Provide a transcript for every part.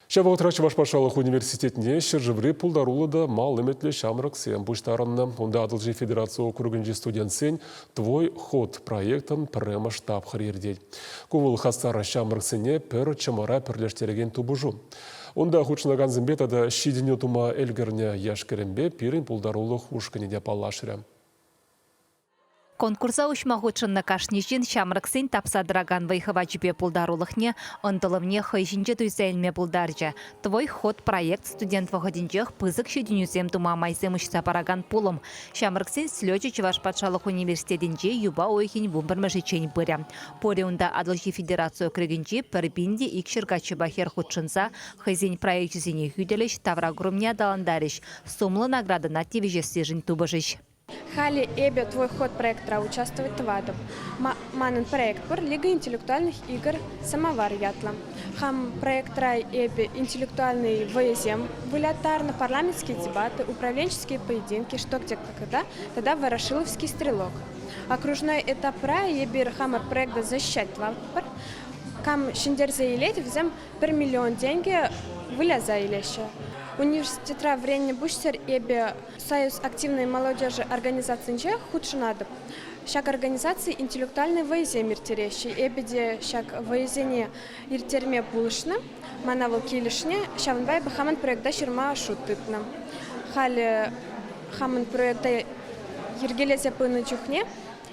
Шавғытра Чувашбашалық университетіне шыржывры пулдарулыда мал эметле шамрак сен буштарынна. Онда Адылжи Федерация округінжі студент сен «Твой ход» проектын пірі штаб хырердей. Кувыл хастара шамрак сене пір чамара пірлештереген тубужу. Онда хучнаган зімбетада шидіне тума элгерне яшкеренбе пирин пулдарулық ушканеде палашыря. Конкурса учмағучынны кашнишин шамрыксен тапсадыраган вайхыва жіпе пулдарулықне, ындылымне хайжинже туйсәлме пулдаржа. Твой ход проект студент вағадинжех пызык шедінюзем тума майсем үшса параган пулым. Шамрыксен слёчы Чувашпатшалық университетінже юба ойхин бумбірмі чейн бұря. Поре унда Адылжи Федерацию крегінже пірбинде икшірга чыбахер худшынса, хайзен проектчизіне хүделіш таврагрумне адаландарыш. Сумлы наградына тевежесі жын тубыжыш. Хали эбе твой ход проекта участвовать твадом. Манен проект пор Лига интеллектуальных игр «Самовар ятла». Хам проект рай эбе интеллектуальный ВСМ, вылетарно парламентские дебаты, управленческие поединки, что где когда, тогда Ворошиловский стрелок. Окружной этап рай эбе хамар проекта «Защищать твапор». Кам шиндер заилеть взем 1 миллион деньги выля заилеща. Университетра время бушсер эбе Союз активной молодежи организации нче худшинады. Шак организации интеллектуальной воезе миртерещи. Эбеде шак воезене иртерме булышны, манавыл килишне, шавнбай бахаман проекта ширма шутытна. Хали хаман проекта ергелесе пыны чухне,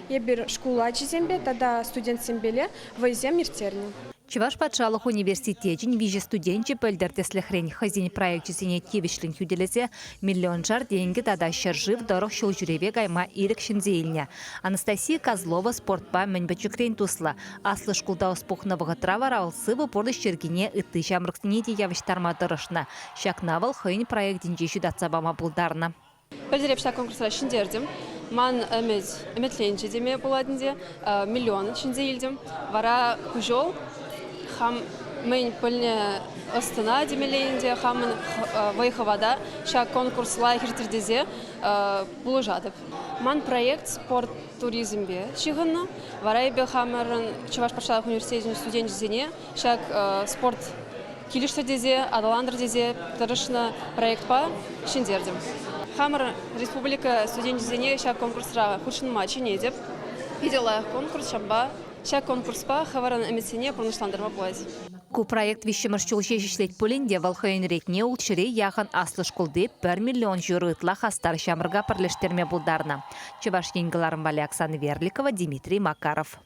эбер школа чизембе, тогда студент сембеле воезе миртерне. Чувашпатшалық университетін виже студентче пөлдертесліхрен хазин проектчесіне тевішлін хүделесе миллион жар деньги тада шыржив дорог шол жүреве гайма ирік шинзейліне. Анастасия Козлова спортпа мәнбәчікрен тусла. Аслы шкулда успухнавығы травар алсы бұпорды шергене үтті жамрықсыне де явыштарма дырышна. Шакнавыл хойын проектінже шүдатсабама бұлдарына. Пөлдерепші конкурсыра шиндердім. Ман әметленші деме боладынде миллион шинзейлдім. Вара күжол. Хам мен пыльне ыстына демелейінде, хамын вайхавада, ша конкурс лайхертердезе бұлыжадып. Ман проект спорт туризмбе шығынны, варайбе хамырын Чувашпатшалық университетінің студент жізене, шак спорт киліштердезе, адаландырдезе тұрышына проектпа шиндердім. Хамыр республика студент жізене шак конкурсыра худшын матчы недеп, видела конкурс шамба, шак конкурспа хаваран эмитсене пұрнышландырма болады. Ку проект вишеміршчул шешішлет пөлінде валхайын ретне ұлтшыре яғын аслы шкулды 1 миллион жүрі ұтла хастар шамырға пірлештерме бұлдарына. Чуваш енгіларым Вали Оксана Верликова, Дмитрий Макаров.